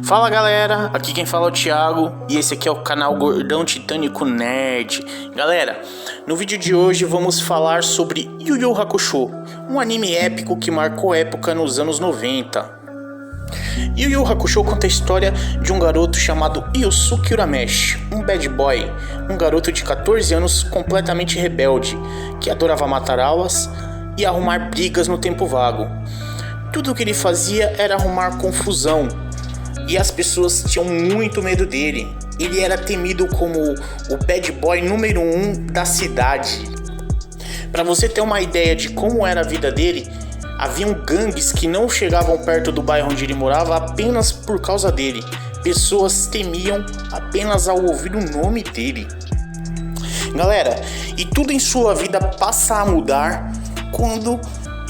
Fala galera, aqui quem fala é o Thiago e esse aqui é o canal Gordão Titânico Nerd. Galera, no vídeo de hoje vamos falar sobre Yu Yu Hakusho, um anime épico que marcou época nos anos 90. Yu Yu Hakusho conta a história de um garoto chamado Yusuke Urameshi, um bad boy, um garoto de 14 anos completamente rebelde, que adorava matar aulas e arrumar brigas no tempo vago. Tudo o que ele fazia era arrumar confusão, e as pessoas tinham muito medo dele. Ele era temido como o bad boy número 1 da cidade. Para você ter uma ideia de como era a vida dele, haviam gangues que não chegavam perto do bairro onde ele morava apenas por causa dele. Pessoas temiam apenas ao ouvir o nome dele. Galera, e tudo em sua vida passa a mudar quando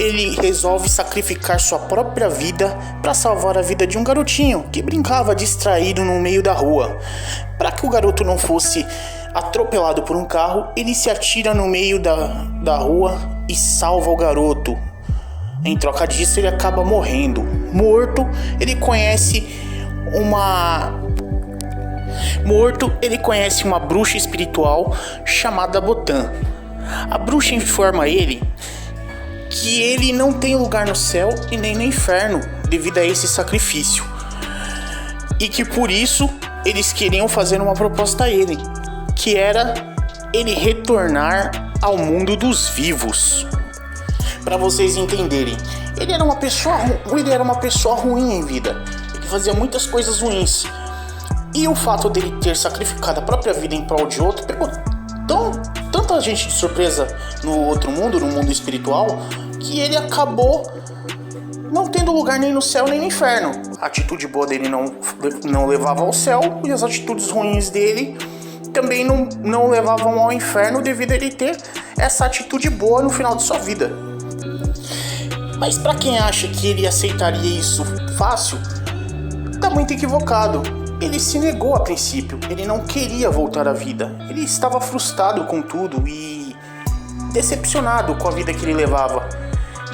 ele resolve sacrificar sua própria vida para salvar a vida de um garotinho que brincava distraído no meio da rua. Para que o garoto não fosse atropelado por um carro, ele se atira no meio da rua e salva o garoto. Em troca disso, ele acaba morrendo. Morto, ele conhece uma bruxa espiritual chamada Botan. A bruxa informa ele que ele não tem lugar no céu e nem no inferno devido a esse sacrifício, e que por isso eles queriam fazer uma proposta a ele, que era ele retornar ao mundo dos vivos. Para vocês entenderem, ele era uma pessoa ruim em vida, ele fazia muitas coisas ruins, e o fato dele ter sacrificado a própria vida em prol de outro pegou tanta gente de surpresa no outro mundo, no mundo espiritual, que ele acabou não tendo lugar nem no céu nem no inferno. A atitude boa dele não levava ao céu, e as atitudes ruins dele também não levavam ao inferno, devido a ele ter essa atitude boa no final de sua vida. Mas para quem acha que ele aceitaria isso fácil, tá muito equivocado. Ele se negou a princípio, ele não queria voltar à vida. Ele estava frustrado com tudo e decepcionado com a vida que ele levava.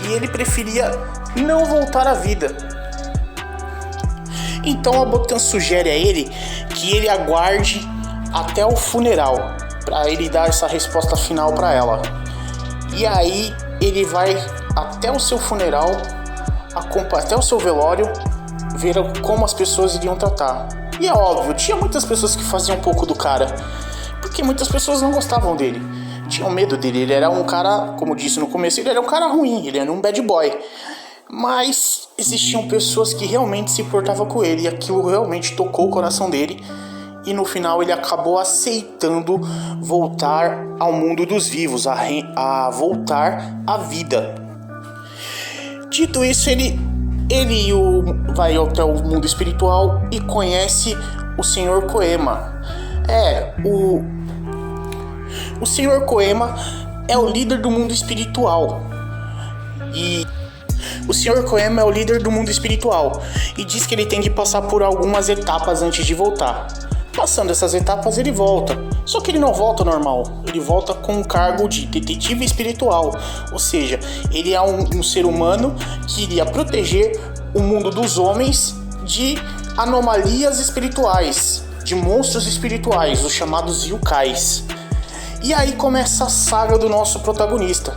E ele preferia não voltar à vida. Então a Botan sugere a ele que ele aguarde até o funeral, para ele dar essa resposta final para ela. E aí ele vai até o seu funeral, até o seu velório, ver como as pessoas iriam tratar. E é óbvio, tinha muitas pessoas que faziam um pouco do cara, porque muitas pessoas não gostavam dele, tinham medo dele. Ele era um cara, como disse no começo, ele era um cara ruim, ele era um bad boy. Mas existiam pessoas que realmente se importavam com ele, e aquilo realmente tocou o coração dele. E no final ele acabou aceitando voltar ao mundo dos vivos, a voltar à vida. Dito isso, ele vai até o mundo espiritual e conhece o Sr. Koema. O Sr. Koema é o líder do mundo espiritual. E o Sr. Koema é o líder do mundo espiritual e diz que ele tem que passar por algumas etapas antes de voltar. Passando essas etapas, ele volta. Só que ele não volta normal. Ele volta com o cargo de detetive espiritual. Ou seja, ele é um ser humano que iria proteger o mundo dos homens de anomalias espirituais, de monstros espirituais, os chamados yokais. E aí começa a saga do nosso protagonista.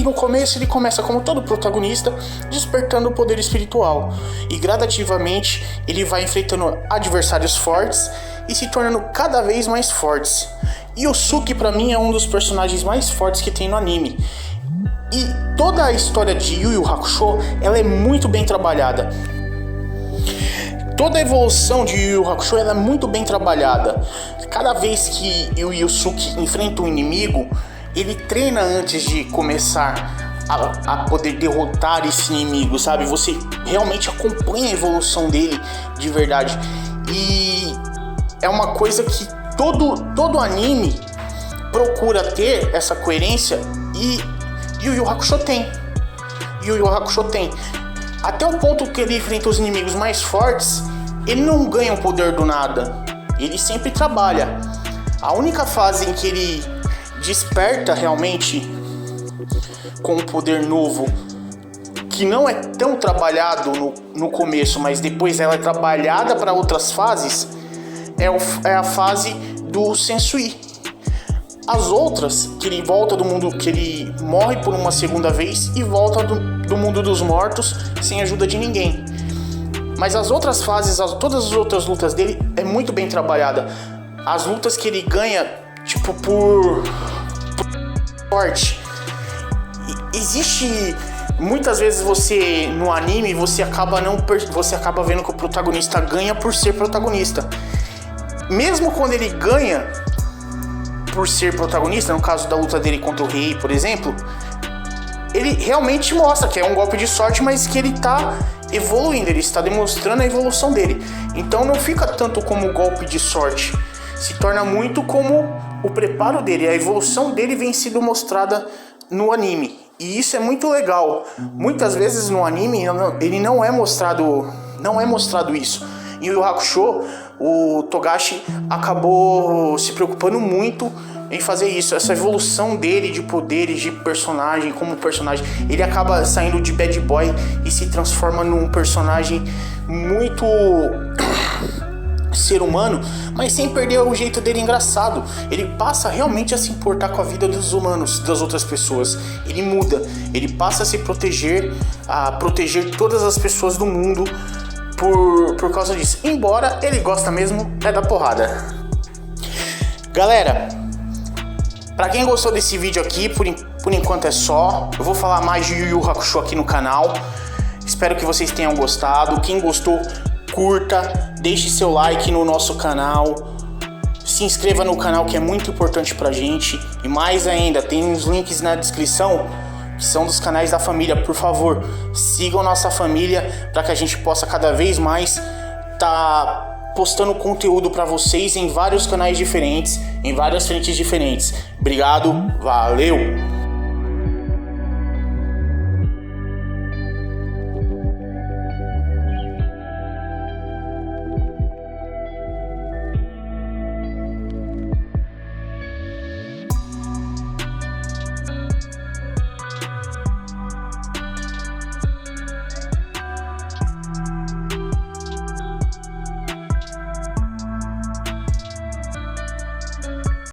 No começo ele começa como todo protagonista, despertando o poder espiritual. E gradativamente ele vai enfrentando adversários fortes e se tornando cada vez mais fortes. Yusuke, pra mim, é um dos personagens mais fortes que tem no anime. E toda a história de Yu Yu Hakusho, ela é muito bem trabalhada. Toda a evolução de Yu Yu Hakusho, ela é muito bem trabalhada. Cada vez que o Yusuke enfrenta um inimigo, ele treina antes de começar a poder derrotar esse inimigo, sabe? Você realmente acompanha a evolução dele de verdade. E é uma coisa que todo anime procura ter essa coerência, e Yu Yu Hakusho tem. Yu Yu Hakusho tem. Até o ponto que ele enfrenta os inimigos mais fortes, ele não ganha o poder do nada. Ele sempre trabalha. A única fase em que ele desperta realmente com um poder novo que não é tão trabalhado no começo, mas depois ela é trabalhada para outras fases, é a fase do Sensui. As outras, que ele volta do mundo, que ele morre por uma segunda vez e volta do mundo dos mortos sem ajuda de ninguém. Mas as outras fases, todas as outras lutas dele é muito bem trabalhada. As lutas que ele ganha, tipo, por sorte. Existe muitas vezes você no anime você acaba vendo que o protagonista ganha por ser protagonista. Mesmo quando ele ganha por ser protagonista, no caso da luta dele contra o Rei, por exemplo, ele realmente mostra que é um golpe de sorte, mas que ele está evoluindo, ele está demonstrando a evolução dele. Então não fica tanto como golpe de sorte, se torna muito como o preparo dele, a evolução dele vem sendo mostrada no anime. E isso é muito legal. Muitas vezes no anime ele não é mostrado isso. Em Yu Yu Hakusho, o Togashi acabou se preocupando muito em fazer isso, essa evolução dele de poderes, de personagem, como personagem. Ele acaba saindo de bad boy e se transforma num personagem muito ser humano, mas sem perder o jeito dele engraçado. Ele passa realmente a se importar com a vida dos humanos, das outras pessoas. Ele muda, ele passa a se proteger, a proteger todas as pessoas do mundo por causa disso. Embora ele gosta mesmo é da porrada. Galera, pra quem gostou desse vídeo aqui, por enquanto é só. Eu vou falar mais de Yu Yu Hakusho aqui no canal. Espero que vocês tenham gostado. Quem gostou, curta, deixe seu like no nosso canal, se inscreva no canal, que é muito importante pra gente. E mais ainda, tem uns links na descrição que são dos canais da família. Por favor, sigam nossa família para que a gente possa cada vez mais postando conteúdo para vocês em vários canais diferentes, em várias frentes diferentes. Obrigado, valeu!